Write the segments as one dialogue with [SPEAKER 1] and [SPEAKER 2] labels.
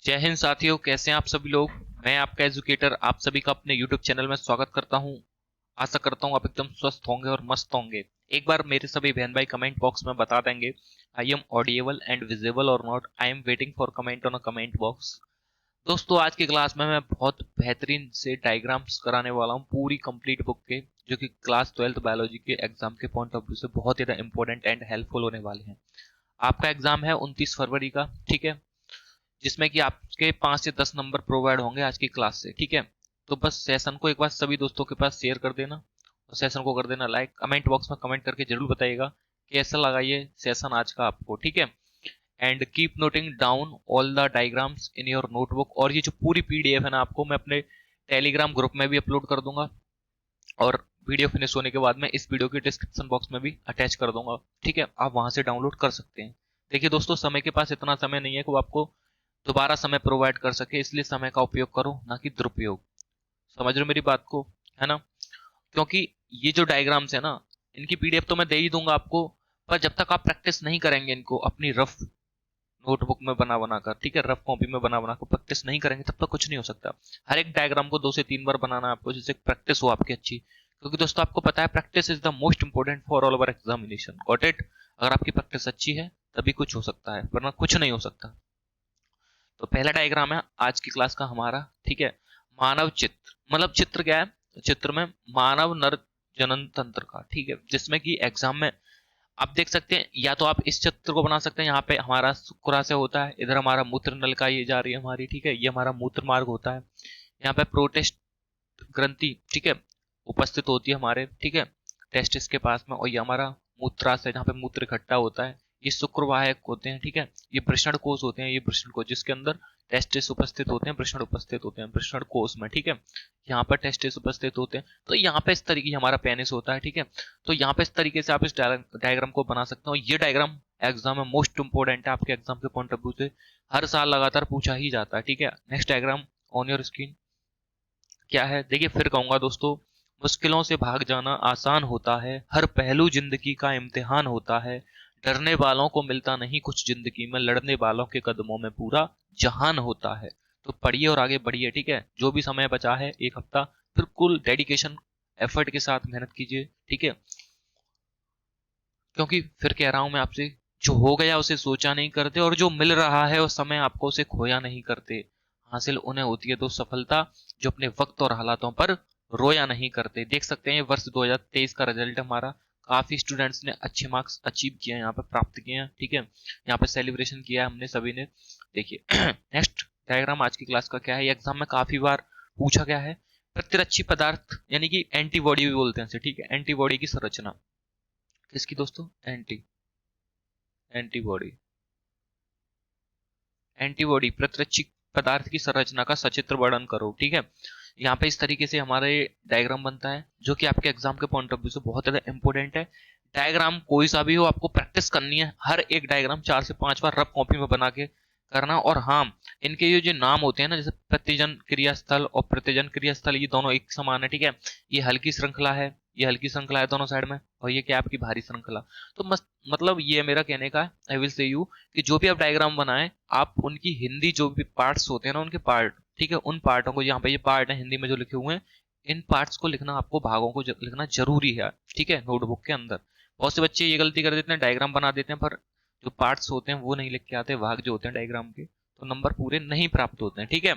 [SPEAKER 1] जय हिंद साथियों, कैसे हैं आप सभी लोग। मैं आपका एजुकेटर आप सभी का अपने YouTube चैनल में स्वागत करता हूं। आशा करता हूं आप एकदम स्वस्थ होंगे और मस्त होंगे। एक बार मेरे सभी बहन भाई कमेंट बॉक्स में बता देंगे I am audible and visible और not. I am waiting for comment on a comment box. दोस्तों, आज की क्लास में मैं बहुत बेहतरीन से डायग्राम्स कराने वाला हूँ, पूरी कंप्लीट बुक के, जो कि क्लास 12th बायोलॉजी के एग्जाम के पॉइंट ऑफ व्यू से बहुत ज़्यादा इंपॉर्टेंट एंड हेल्पफुल होने वाले हैं। आपका एग्जाम है 29 फरवरी का, ठीक है, जिसमें कि आपके 5 से 10 नंबर प्रोवाइड होंगे आज की क्लास से, ठीक है। तो बस सेशन को एक बार सभी दोस्तों के पास शेयर कर देना और सेशन को कर देना लाइक। कमेंट बॉक्स में कमेंट करके जरूर बताइएगा कैसा लगा ये सेशन आज का आपको, ठीक है। And keep noting down all the diagrams in your notebook. और ये जो पूरी पीडीएफ है ना, आपको मैं अपने टेलीग्राम ग्रुप में भी अपलोड कर दूंगा और वीडियो फिनिश होने के बाद में इस वीडियो के डिस्क्रिप्शन बॉक्स में भी अटैच कर दूंगा, ठीक है। आप वहां से डाउनलोड कर सकते हैं। देखिए दोस्तों, समय के पास इतना समय नहीं है कि वो आपको दोबारा समय प्रोवाइड कर सके, इसलिए समय का उपयोग करो, ना कि दुरुपयोग। समझ रहे हो मेरी बात को, है ना। क्योंकि ये जो डायग्राम्स है ना, इनकी पीडीएफ तो मैं दे ही दूंगा आपको, पर जब तक आप प्रैक्टिस नहीं करेंगे इनको अपनी रफ नोटबुक में बना बना कर, ठीक है, रफ कॉपी में बना बना कर प्रैक्टिस नहीं करेंगे, तब तक कुछ नहीं हो सकता। हर एक डायग्राम को 2 से 3 बार बनाना है आपको, जिससे प्रैक्टिस हो आपकी अच्छी। क्योंकि दोस्तों, आपको पता है practice is the most important for all over examination. Got it. अगर आपकी प्रैक्टिस अच्छी है तभी कुछ हो सकता है, वरना कुछ नहीं हो सकता। तो पहला डायग्राम है आज की क्लास का हमारा, ठीक है। मानव चित्र, मतलब चित्र क्या है, चित्र में मानव नर जनन तंत्र का, ठीक है, जिसमें कि एग्जाम में आप देख सकते हैं, या तो आप इस चित्र को बना सकते हैं। यहाँ पे हमारा शुक्राशय होता है, इधर हमारा मूत्र नलिका ये जा रही है हमारी, ठीक है, ये हमारा मूत्र मार्ग होता है। यहाँ पे प्रोटेस्ट ग्रंथि, ठीक है, उपस्थित होती है हमारे, ठीक है, टेस्टिस के पास में। और ये हमारा मूत्राशय, जहाँ पे मूत्र इकट्ठा होता है। ये शुक्रवाहक होते हैं, ठीक है। ये वृषण कोष होते हैं, ये वृषण कोष जिसके अंदर टेस्टिस उपस्थित होते हैं, वृषण उपस्थित होते हैं वृषण कोष में, ठीक है। यहाँ पर टेस्टिस उपस्थित होते हैं। तो यहाँ पे इस तरीके हमारा पेनिस होता है, ठीक है। तो यहाँ पे इस तरीके से आप इस डायग्राम को बना सकते हो। ये डायग्राम एग्जाम में मोस्ट इंपोर्टेंट है, आपके एग्जाम के पॉइंट ऑफ व्यू से हर साल लगातार पूछा ही जाता है, ठीक है। Next diagram on your screen क्या है, देखिए फिर कहूंगा दोस्तों, मुश्किलों से भाग जाना आसान होता है, हर पहलू जिंदगी का इम्तिहान होता है, डरने वालों को मिलता नहीं कुछ जिंदगी में, लड़ने वालों के कदमों में पूरा जहान होता है। तो पढ़िए और आगे बढ़िए, ठीक है। जो भी समय बचा है, एक हफ्ता, बिल्कुल डेडिकेशन एफर्ट के साथ मेहनत कीजिए, ठीक है। क्योंकि फिर कह रहा हूं मैं आपसे, जो हो गया उसे सोचा नहीं करते, और जो मिल रहा है उस समय आपको उसे खोया नहीं करते। हासिल उन्हें होती है तो सफलता, जो अपने वक्त और हालातों पर रोया नहीं करते। देख सकते हैं वर्ष 2023 का रिजल्ट हमारा, काफी स्टूडेंट्स ने अच्छे मार्क्स अचीव किए हैं, यहाँ पे प्राप्त किए हैं, ठीक है। यहाँ पे सेलिब्रेशन किया है हमने सभी ने। देखिए नेक्स्ट डायग्राम आज की क्लास का क्या है, ये एग्जाम में काफी बार पूछा गया है। प्रतिरक्षी पदार्थ यानी कि एंटीबॉडी भी बोलते हैं इसे, ठीक है। एंटीबॉडी की संरचना किसकी दोस्तों, एंटीबॉडी, एंटीबॉडी प्रतिरक्षी पदार्थ की संरचना का सचित्र वर्णन करो, ठीक है। यहाँ पे इस तरीके से हमारा ये डायग्राम बनता है, जो कि आपके एग्जाम के पॉइंट ऑफ व्यू से बहुत ज्यादा इंपॉर्टेंट है। डायग्राम कोई सा भी हो, आपको प्रैक्टिस करनी है, हर एक डायग्राम 4 से 5 बार रफ कॉपी में बना के करना। और हाँ, इनके ये जो नाम होते हैं ना, जैसे प्रतिजन क्रियास्थल और प्रतिजन क्रियास्थल, ये दोनों एक समान है, ठीक है। ये हल्की श्रृंखला है, ये हल्की श्रृंखला है दोनों साइड में, और ये क्या है आपकी भारी श्रृंखला। तो मतलब ये मेरा कहने का, आई विल से यू, कि जो भी आप डायग्राम बनाएं, आप उनकी हिंदी जो भी पार्ट्स होते हैं ना, उनके पार्ट, ठीक है, उन पार्टों को, यहाँ पे ये पार्ट है हिंदी में जो लिखे हुए हैं, इन पार्ट्स को लिखना, आपको भागों को लिखना जरूरी है, ठीक है, नोटबुक के अंदर। बहुत से बच्चे ये गलती कर देते हैं, डायग्राम बना देते हैं, पर जो पार्ट्स होते हैं वो नहीं लिख के आते, भाग जो होते हैं डायग्राम के, तो नंबर पूरे नहीं प्राप्त होते हैं, ठीक है।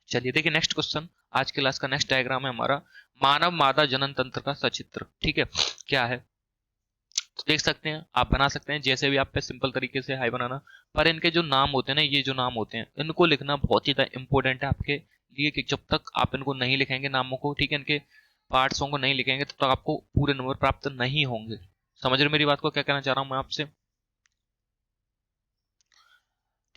[SPEAKER 1] चलिए देखिए नेक्स्ट क्वेश्चन, आज के क्लास का नेक्स्ट डायग्राम है हमारा, मानव मादा जनन तंत्र का सचित्र, ठीक है। क्या है, तो देख सकते हैं, आप बना सकते हैं जैसे भी आप पे सिंपल तरीके से हाई बनाना। पर इनके जो नाम होते हैं ना, ये जो नाम होते हैं, इनको लिखना बहुत ही ज्यादा इंपॉर्टेंट है आपके लिए, कि जब तक आप इनको नहीं लिखेंगे नामों को, ठीक है, इनके पार्ट्सों को नहीं लिखेंगे, तब तक आपको पूरे नंबर प्राप्त नहीं होंगे। समझ रहे मेरी बात को, क्या कहना चाह रहा हूं मैं आपसे,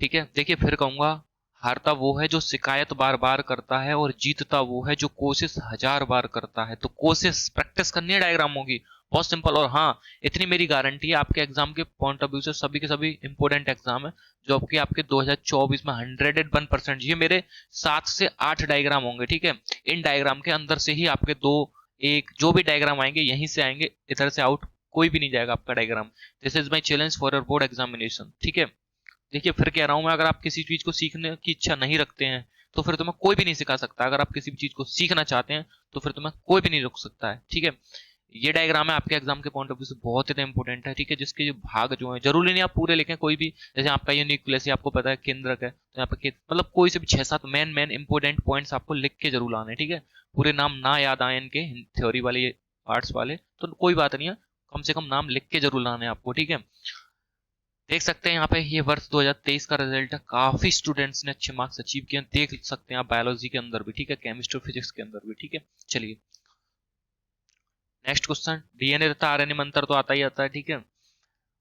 [SPEAKER 1] ठीक है। देखिए फिर कहूंगा, हारता वो है जो शिकायत बार बार करता है, और जीतता वो है जो कोशिश 1000 बार करता है। तो कोशिश प्रैक्टिस करनी है डायग्रामों की, बहुत सिंपल। और हाँ, इतनी मेरी गारंटी है, आपके एग्जाम के पॉइंट ऑफ व्यू से सभी के सभी इंपॉर्टेंट एग्जाम है, जो आपके 2024 में 101%, ये मेरे 7 से 8 डायग्राम होंगे, ठीक है। इन डायग्राम के अंदर से ही आपके दो, एक जो भी डायग्राम आएंगे यहीं से आएंगे, इधर से आउट कोई भी नहीं जाएगा आपका diagram. This is my challenge for your board examination, ठीक है। देखिए फिर कह रहा हूं मैं, अगर आप किसी चीज को सीखने की इच्छा नहीं रखते हैं तो फिर तुम्हें कोई भी नहीं सिखा सकता। अगर आप किसी भी चीज को सीखना चाहते हैं तो फिर तुम्हें कोई भी नहीं रोक सकता है, ठीक है। ये डायग्राम है आपके एग्जाम के पॉइंट ऑफ व्यू से बहुत ज्यादा इंपॉर्टेंट है, ठीक है। जिसके जो भाग जो है जरूरी नहीं आप पूरे लिखें, कोई भी, जैसे आपका ये न्यूक्लियस है, आपको पता है केंद्रक है, तो यहाँ पे मतलब कोई से भी 6-7 मेन इंपॉर्टेंट पॉइंट्स आपको लिख के जरूर लाने, ठीक है। पूरे नाम ना याद आए इनके, थ्योरी वाले, आर्ट्स वाले, तो कोई बात नहीं है, कम से कम नाम लिख के जरूर लाने आपको, ठीक है। देख सकते हैं यहाँ पे ये वर्ष 2023 का रिजल्ट है, काफी स्टूडेंट्स ने अच्छे मार्क्स अचीव किए, देख सकते हैं आप बायोलॉजी के अंदर भी, ठीक है, केमिस्ट्री फिजिक्स के अंदर भी, ठीक है। चलिए नेक्स्ट क्वेश्चन, डीएनए तथा आरएनए में अंतर तो आता ही आता है, ठीक है।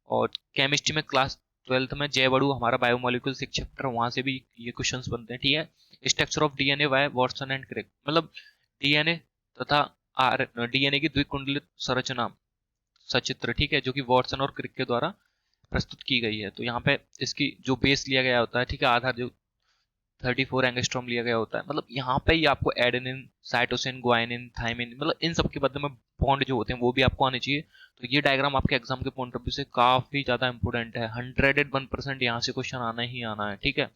[SPEAKER 1] और केमिस्ट्री में क्लास 12th में जय बड़ू हमारा बायोमोलिकुल्स एक चैप्टर, वहां से भी ये क्वेश्चंस बनते हैं, ठीक है। Structure of DNA by Watson and Crick, मतलब डीएनए तथा डीएनए की द्विकुंडलित संरचना सचित्र, ठीक है, जो कि वॉटसन और क्रिक के द्वारा प्रस्तुत की गई है। तो यहाँ पे इसकी जो बेस लिया गया होता है, ठीक है, आधार जो 34 एंगस्ट्रॉम लिया गया होता है, मतलब यहाँ पे ही आपको एडेनिन, साइटोसिन, ग्वाइनिन, थाइमिन, मतलब इन सब के बदले में बॉन्ड जो होते हैं वो भी आपको आने चाहिए। तो ये डायग्राम आपके एग्जाम के पॉइंट ऑफ व्यू से काफी ज्यादा इंपॉर्टेंट है, 101% यहाँ से क्वेश्चन आना ही आना है, ठीक है।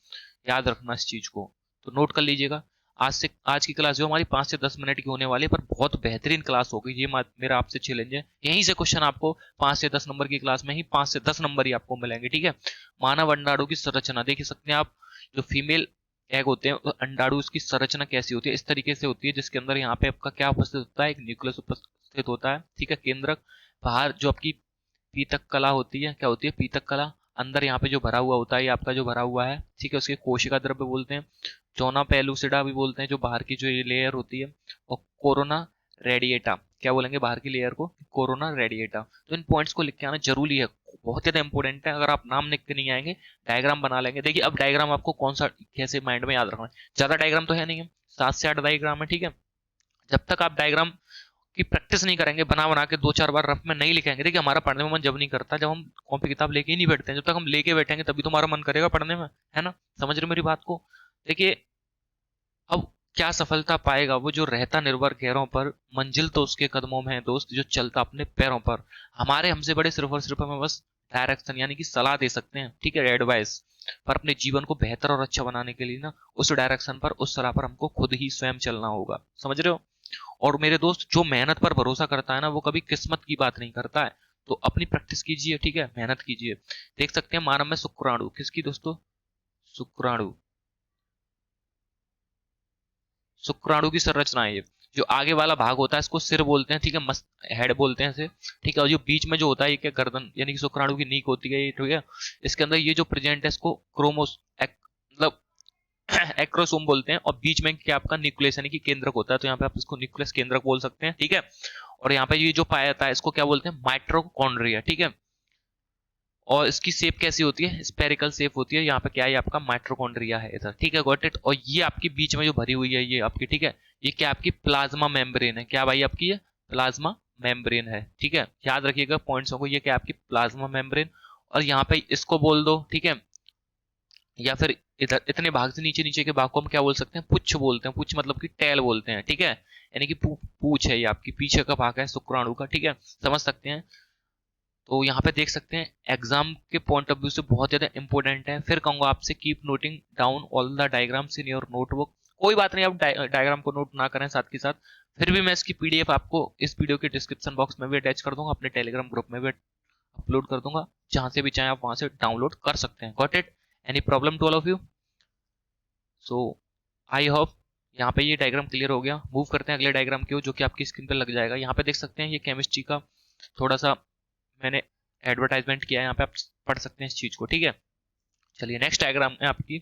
[SPEAKER 1] याद रखना इस चीज को, तो नोट कर लीजिएगा। आज की क्लास जो हमारी 5 से 10 मिनट की होने वाली है, पर बहुत बेहतरीन क्लास होगी, ये मेरा आपसे चैलेंज है। यहीं से क्वेश्चन आपको 5 से 10 नंबर की क्लास में ही 5 से 10 नंबर ही आपको मिलेंगे, ठीक है। मानव अंडाणु की संरचना देख सकते हैं आप, जो फीमेल एग होते हैं, अंडाणु, उसकी संरचना कैसी होती है, इस तरीके से होती है, जिसके अंदर यहाँ पे आपका क्या उपस्थित होता है, एक न्यूक्लियस उपस्थित होता है, ठीक है, केंद्रक। बाहर जो आपकी पीतक कला होती है, क्या होती है, पीतक कला। अंदर यहाँ पे जो भरा हुआ होता है, ये आपका जो भरा हुआ है, ठीक है, उसके कोशिका द्रव्य बोलते हैं। जोना पेलुसिडा भी बोलते हैं, जो बाहर की जो ये लेयर होती है। और कोरोना रेडिएटा, क्या बोलेंगे बाहर की लेयर को, कोरोना रेडिएटा। तो इन पॉइंट्स को लिख के आना जरूरी है, बहुत ज्यादा इंपॉर्टेंट है। अगर आप नाम लिख के नहीं आएंगे, डायग्राम बना लेंगे। देखिए अब डायग्राम आपको कौन सा कैसे माइंड में याद रखना है, ज्यादा डायग्राम तो है नहीं है, 7 से 8 डायग्राम है, ठीक है। जब तक आप डायग्राम की प्रैक्टिस नहीं करेंगे, बना बना के 2-4 बार रफ में नहीं लिखेंगे, देखिए हमारा पढ़ने में मन जब नहीं करता, जब हम कॉपी किताब लेके ही नहीं बैठते हैं। जब तक हम लेके बैठेंगे तभी तो हमारा मन करेगा पढ़ने में, है ना। समझ रहे हो मेरी बात को। देखिए अब क्या सफलता पाएगा वो जो रहता निर्भर गैरों पर, मंजिल तो उसके कदमों में है दोस्त जो चलता अपने पैरों पर। हमारे हमसे बड़े सिर्फ और सिर्फ हमें बस डायरेक्शन यानी कि सलाह दे सकते हैं, ठीक है, एडवाइस। पर अपने जीवन को बेहतर और अच्छा बनाने के लिए ना, उस डायरेक्शन पर, उस सलाह पर हमको खुद ही स्वयं चलना होगा, समझ रहे हो। और मेरे दोस्त, जो मेहनत पर भरोसा करता है ना, वो कभी किस्मत की बात नहीं करता है। तो अपनी प्रैक्टिस कीजिए, ठीक है, मेहनत कीजिए। देख सकते हैं मानव में शुक्राणु, किसकी दोस्तों, शुक्राणु, शुक्राणु की संरचना है ये। जो आगे वाला भाग होता है इसको सिर बोलते हैं, ठीक है, मस्त हेड बोलते हैं इसे, ठीक है। और जो बीच में जो होता है ये क्या, गर्दन, यानी कि शुक्राणु की नीक होती है ये, ठीक है। इसके अंदर ये जो प्रेजेंट है इसको मतलब एक्रोसोम बोलते हैं। और बीच में क्या आपका न्यूक्लियस यानी कि केंद्रक होता है, तो यहाँ पे आप इसको न्यूक्लियस केंद्रक बोल सकते हैं, ठीक है। और यहाँ पे ये जो पाया जाता है इसको क्या बोलते हैं, माइटोकॉन्ड्रिया, ठीक है। और इसकी शेप कैसी होती है, स्पेरिकल शेप होती है। यहाँ पे क्या है, आपका माइटोकॉन्ड्रिया है इधर, ठीक है, गॉट इट। और ये आपकी बीच में जो भरी हुई है ये आपकी, ठीक है, ये क्या आपकी प्लाज्मा मेम्ब्रेन है, क्या भाई आपकी ये प्लाज्मा मेम्ब्रेन है, ठीक है। याद रखिएगा पॉइंट्स को, ये क्या आपकी प्लाज्मा मेम्ब्रेन। और यहाँ पे इसको बोल दो, ठीक है, या फिर इधर इतने भाग से नीचे नीचे के भाग को हम क्या बोल सकते हैं, पुच्छ बोलते हैं, पुच्छ मतलब कि टेल बोलते हैं, ठीक है, यानी कि पूछ है, ये आपकी पीछे का भाग है शुक्राणु का, ठीक है, समझ सकते हैं। तो यहाँ पे देख सकते हैं एग्जाम के पॉइंट ऑफ व्यू से बहुत ज्यादा इंपॉर्टेंट है। फिर कहूंगा आपसे, keep noting down all the diagrams in your notebook. कोई बात नहीं, आप डायग्राम को नोट ना करें साथ के साथ, फिर भी मैं इसकी पीडीएफ आपको इस वीडियो के डिस्क्रिप्शन बॉक्स में भी अटैच कर दूंगा, अपने टेलीग्राम ग्रुप में भी अपलोड कर दूंगा, जहां से भी चाहे आप वहां से डाउनलोड कर सकते हैं। Got it, any problem to all of you. So I hope यहाँ पे ये डायग्राम क्लियर हो गया। मूव करते हैं अगले डायग्राम की ओर, जो कि आपकी स्क्रीन पर लग जाएगा। यहाँ पे देख सकते हैं ये केमिस्ट्री का थोड़ा सा मैंने एडवर्टाइजमेंट किया है, यहाँ पे आप पढ़ सकते हैं इस चीज को, ठीक है। चलिए नेक्स्ट डायग्राम है आपकी,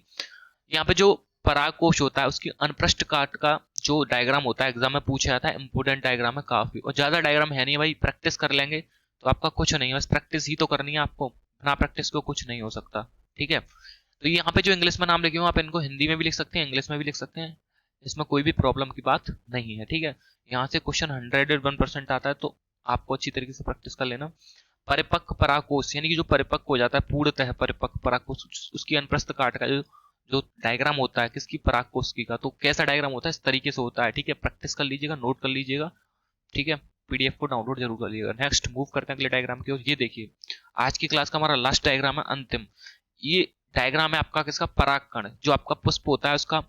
[SPEAKER 1] यहाँ पे जो परागकोश होता है उसकी अनप्रस्थ काट का जो डायग्राम होता है एग्जाम में पूछा जाता है, इंपोर्टेंट डायग्राम है काफी। और ज्यादा डायग्राम है नहीं भाई, प्रैक्टिस कर लेंगे तो आपका कुछ नहीं है, बस प्रैक्टिस ही तो करनी है आपको, बिना प्रैक्टिस को कुछ नहीं हो सकता, ठीक है। तो यहाँ पे जो इंग्लिश में नाम लिखे हुए आप इनको हिंदी में भी लिख सकते हैं, इंग्लिश में भी लिख सकते हैं, इसमें कोई भी प्रॉब्लम की बात नहीं है, ठीक है। यहाँ से क्वेश्चन 101% आता है, तो आपको अच्छी तरीके से प्रैक्टिस कर लेना। परिपक्व परागकोश यानी कि जो परिपक्व हो जाता है, पूर्णतः परिपक्व परागकोश, उसकी अनप्रस्थ काट का जो जो डायग्राम होता है किसकी, परागकोश की का, तो कैसा डायग्राम होता है, इस तरीके से होता है, ठीक है। प्रैक्टिस कर लीजिएगा, नोट कर लीजिएगा, ठीक है। पीडीएफ को डाउनलोड जरूर कर लीजिएगा। नेक्स्ट मूव करते हैं अगले डायग्राम की ओर। ये देखिए आज की क्लास का हमारा लास्ट डायग्राम है, अंतिम। ये डायग्राम है आपका किसका, परागकण। जो आपका पुष्प होता है उसका,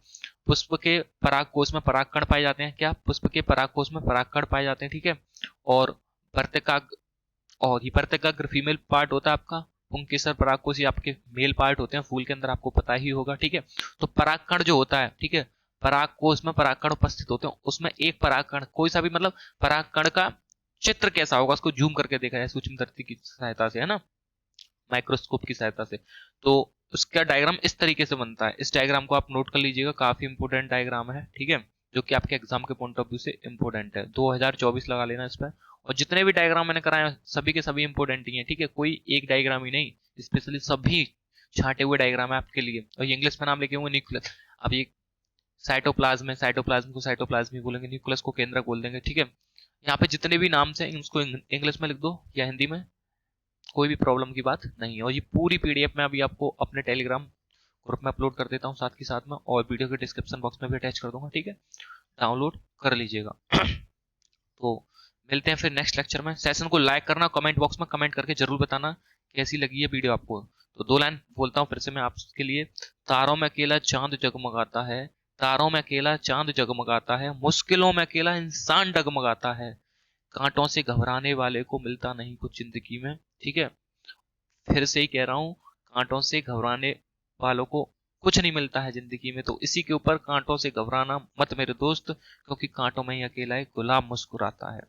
[SPEAKER 1] पुष्प के परागकोश में परागकण पाए जाते हैं। क्या, पुष्प के परागकोश में परागकण पाए जाते हैं, ठीक है। और वर्तिका, और ये वर्तिकाग्र फीमेल पार्ट होता है आपका। पुंकेसर परागकोश ये आपके मेल पार्ट होते हैं फूल के अंदर, आपको पता ही होगा, ठीक है। तो परागकण जो होता है, ठीक है, परागकोश में परागकण उपस्थित होते हैं, उसमें एक परागकण कोई सा भी, मतलब परागकण का चित्र कैसा होगा उसको जूम करके देखा जाए सूक्ष्मदर्शी की सहायता से, है ना, माइक्रोस्कोप की सहायता से। तो उसका डायग्राम इस तरीके से बनता है। इस डायग्राम को आप नोट कर लीजिएगा, काफी इंपोर्टेंट डायग्राम है, ठीक है, जो कि आपके एग्जाम के पॉइंट ऑफ व्यू से इंपोर्टेंट है। 2024 लगा लेना इस पर। और जितने भी डायग्राम मैंने कराए हैं सभी के सभी इंपोर्टेंट ही हैं, ठीक है, कोई एक डायग्राम ही नहीं, स्पेशली सभी छांटे हुए डायग्राम है आपके लिए। और ये इंग्लिश में नाम लिखे होंगे न्यूक्लियस। अब ये साइटोप्लाज्म है, साइटोप्लाज्म को साइटोप्लाज्म ही बोलेंगे, न्यूक्लियस को केंद्रक बोल देंगे, ठीक है। यहाँ पे जितने भी नाम से उसको इंग्लिश में लिख दो या हिंदी में, कोई भी प्रॉब्लम की बात नहीं है। और ये पूरी पीडीएफ में अभी आपको अपने टेलीग्राम ग्रुप में अपलोड कर देता हूँ साथ के साथ में, और वीडियो के डिस्क्रिप्शन बॉक्स में भी अटैच कर दूंगा, ठीक है, डाउनलोड कर लीजिएगा। तो मिलते हैं फिर नेक्स्ट लेक्चर में। सेशन को लाइक करना, कमेंट बॉक्स में कमेंट करके जरूर बताना कैसी लगी है वीडियो आपको। तो 2 लाइन बोलता हूँ फिर से मैं आपके लिए। तारों में अकेला चांद जगमगाता है, तारों में अकेला चांद जगमगाता है, मुश्किलों में अकेला इंसान डगमगाता है, कांटों से घबराने वाले को मिलता नहीं कुछ जिंदगी में, ठीक है। फिर से ही कह रहा हूँ, कांटों से घबराने वालों को कुछ नहीं मिलता है जिंदगी में। तो इसी के ऊपर कांटों से घबराना मत मेरे दोस्त, क्योंकि कांटों में ही अकेला एक गुलाब मुस्कुराता है,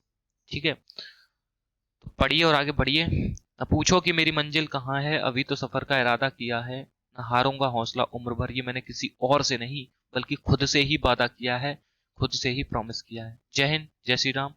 [SPEAKER 1] ठीक है। तो पढ़िए और आगे बढ़िए। न पूछो कि मेरी मंजिल कहाँ है, अभी तो सफर का इरादा किया है, न हारूंगा हौसला उम्र भर, ये मैंने किसी और से नहीं बल्कि खुद से ही वादा किया है, खुद से ही प्रॉमिस किया है। जय हिंद, जय श्री राम।